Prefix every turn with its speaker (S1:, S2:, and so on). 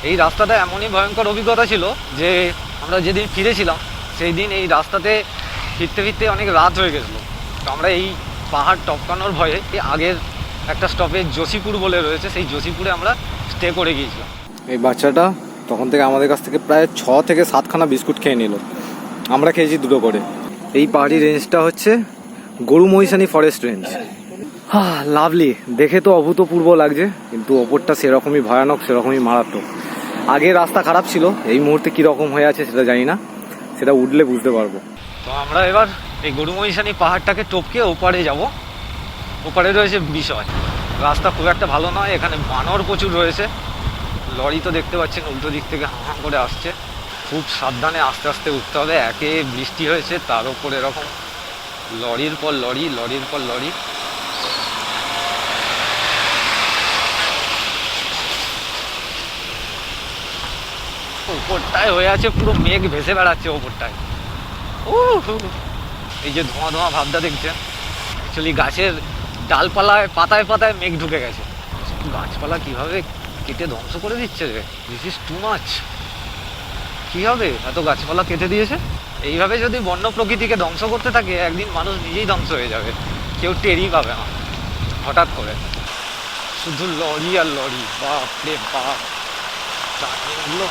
S1: এই রাস্তাটা এমনই ভয়ঙ্কর অভিজ্ঞতা ছিল যে আমরা যেদিন ফিরেছিলাম সেই দিন এই রাস্তাতে ফিরতে ফিরতে অনেক রাত হয়ে গেছিলো। তো আমরা এই পাহাড় টপকানোর ভয়ে আগের একটা স্টপেজ যোশীপুর বলে রয়েছে, সেই যোশীপুরে আমরা স্টে করে গিয়েছিলাম। এই বাচ্চাটা তখন থেকে আমাদের কাছ থেকে প্রায় 6 থেকে 7খানা বিস্কুট খেয়ে নিল, আমরা খেয়েছি 2টো করে। এই পাহাড়ি রেঞ্জটা হচ্ছে গরুমহিষানি ফরেস্ট রেঞ্জ। লাভলি, দেখে তো অভূতপূর্ব লাগছে, কিন্তু ওপরটা সেরকমই ভয়ানক, সেরকমই মারাত্মক। আগে রাস্তা খারাপ ছিল, এই মুহূর্তে কীরকম হয়ে আছে সেটা জানি না, সেটা উঠলে বুঝতে পারবো। তো আমরা এবার এই গরুমহিষানি পাহাড়টাকে টপকে ওপারে যাব। ওপারে রয়েছে বিষয়, রাস্তা খুব একটা ভালো নয়, এখানে বানর প্রচুর রয়েছে। লরি তো দেখতে পাচ্ছেন উল্টো দিক থেকে হাঁ করে আসছে, খুব সাবধানে আস্তে আস্তে উঠতে হবে। একে বৃষ্টি হয়েছে, তার উপর এরকম লরির পর লরি, লরির পর লরি। ওপরটায় হয়ে আছে পুরো মেঘ ভেসে বেড়াচ্ছে ওপরটায়। এই যে ধোঁয়া ধোঁয়া ভাবটা দেখছেন, অ্যাকচুয়ালি গাছের ডালপালায় পাতায় পাতায় মেঘ ঢুকে গেছে। গাছপালা কিভাবে কেটে ধ্বংস করে দিচ্ছে রে, দিস ইজ টু মাচ। কী হবে এত গাছপালা কেটে দিয়েছে? এইভাবে যদি বন্য প্রকৃতিকে ধ্বংস করতে থাকে, একদিন মানুষ নিজেই ধ্বংস হয়ে যাবে, কেউ টেরই পাবে না। হঠাৎ করে শুধু লরি আর লরি, বাপ রে বাপ, টার্নিংগুলো